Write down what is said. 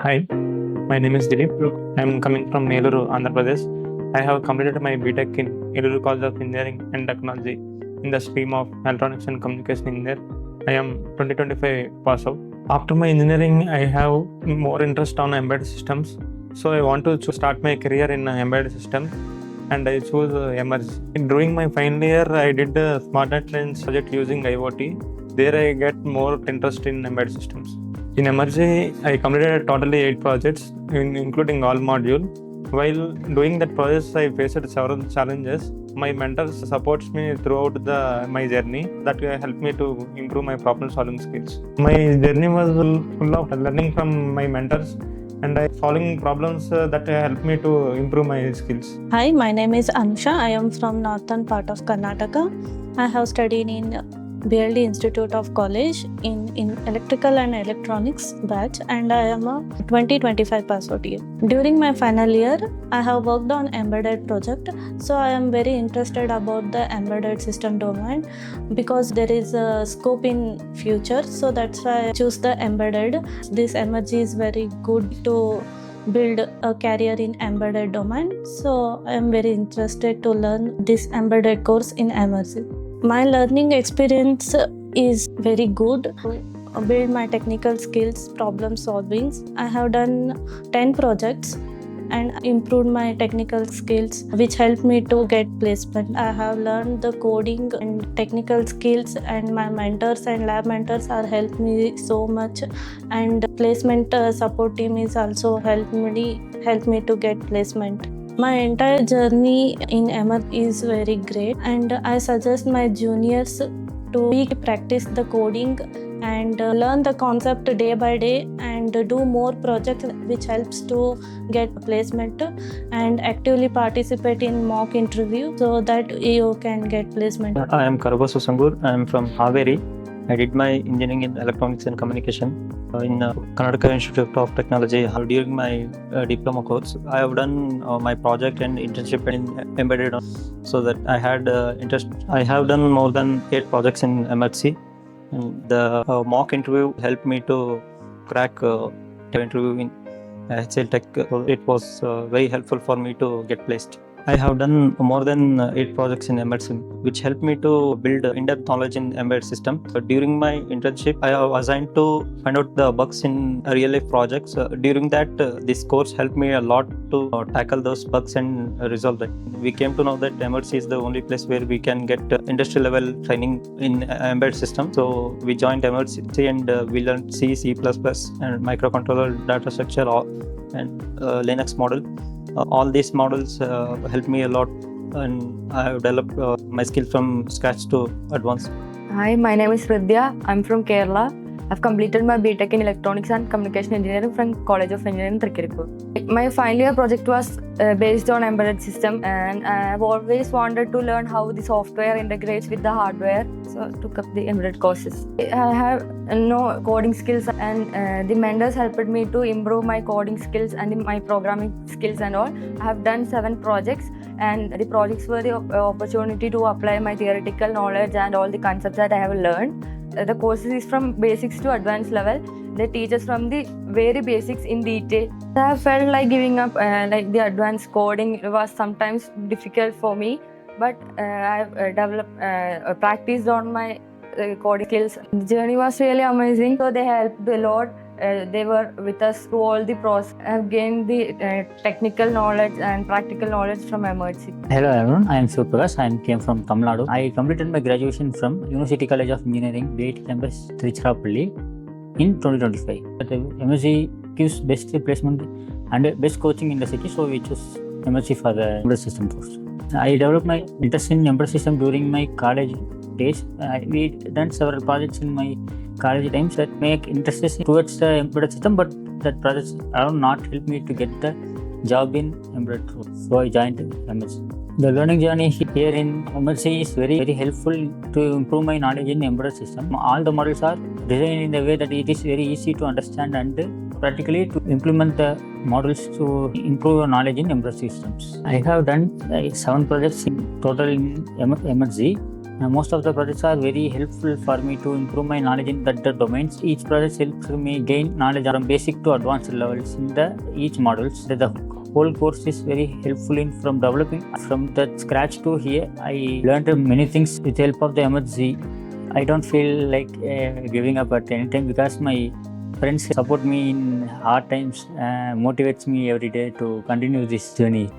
Hi, my name is Dilip. I am coming from Neluru, Andhra Pradesh. I have completed my BTech in Neluru College of Engineering and Technology in the stream of Electronics and Communication Engineer. I am 2025 pass out. After my engineering, I have more interest on embedded systems. So I want to start my career in embedded systems and I chose Emertxe. During my final year, I did a smart trains project using IoT. There I get more interest in embedded systems. In Emertxe, I completed totally 8 projects, including all modules. While doing that process, I faced several challenges. My mentors supports me throughout my journey. That helped me to improve my problem-solving skills. My journey was full of learning from my mentors and solving problems that helped me to improve my skills. Hi, my name is Anusha. I am from northern part of Karnataka. I have studied in BLD Institute of College in Electrical and Electronics batch, and I am a 2025 pass out year. During my final year, I have worked on embedded project, so I am very interested about the embedded system domain because there is a scope in future, so that's why I choose the embedded. This Emertxe is very good to build a career in embedded domain, so I am very interested to learn this embedded course in Emertxe. My learning experience is very good. Build my technical skills, problem solving. I have done 10 projects and improved my technical skills, which helped me to get placement. I have learned the coding and technical skills, and my mentors and lab mentors are helped me so much. And placement support team is also helped me to get placement. My entire journey in Emertxe is very great, and I suggest my juniors to practice the coding and learn the concept day by day and do more projects, which helps to get placement, and actively participate in mock interview so that you can get placement. I am Karbasu Sangur. I am from Haveri. I did my engineering in electronics and communication in Karnataka Institute of Technology. During my diploma course, I have done my project and internship in embedded, so that I had interest. I have done more than 8 projects in Emertxe, and the mock interview helped me to crack the interview in HCL Tech. It was very helpful for me to get placed. I have done more than 8 projects in Emertxe, which helped me to build in-depth knowledge in embedded system. During my internship, I have assigned to find out the bugs in real-life projects. During that, this course helped me a lot to tackle those bugs and resolve them. We came to know that Emertxe is the only place where we can get industry-level training in embedded system. So we joined Emertxe and we learned C, C++, and microcontroller data structure and Linux model. All these models helped me a lot, and I have developed my skills from scratch to advanced. Hi, my name is Vidya. I'm from Kerala. I've completed my BTech in Electronics and Communication Engineering from College of Engineering, Trikiripur. My final year project was based on embedded system, and I've always wanted to learn how the software integrates with the hardware, so I took up the embedded courses. I have no coding skills, and the mentors helped me to improve my coding skills and my programming skills and all. I have done 7 projects, and the projects were the opportunity to apply my theoretical knowledge and all the concepts that I have learned. The courses is from basics to advanced level. They teach us from the very basics in detail. I have felt like giving up, like the advanced coding was sometimes difficult for me, but I've developed, practiced on my coding skills. The journey was really amazing. So they helped a lot. They were with us through all the process. I have gained the technical knowledge and practical knowledge from Emertxe. Hello everyone, I am Surprakash. I came from Tamil Nadu. I completed my graduation from University College of Engineering, BIT campus, Tiruchirappalli in 2025. Emertxe gives best placement and best coaching in the city, so we chose Emertxe for the embedded system course. I developed my interest in embedded system during my college days. We done several projects in my college times that make interest towards the embedded system, but that projects have not helped me to get the job in embedded role. So I joined Emertxe. The learning journey here in Emertxe is very, very helpful to improve my knowledge in embedded system. All the models are designed in a way that it is very easy to understand and practically to implement the models to improve your knowledge in embedded systems. I have done 7 projects in total in Emertxe. Most of the projects are very helpful for me to improve my knowledge in the domains. Each project helps me gain knowledge from basic to advanced levels in each modules. The whole course is very helpful in from developing from the scratch to here. I learned many things with the help of the Emertxe. I don't feel like giving up at any time because my friends support me in hard times, motivates me every day to continue this journey.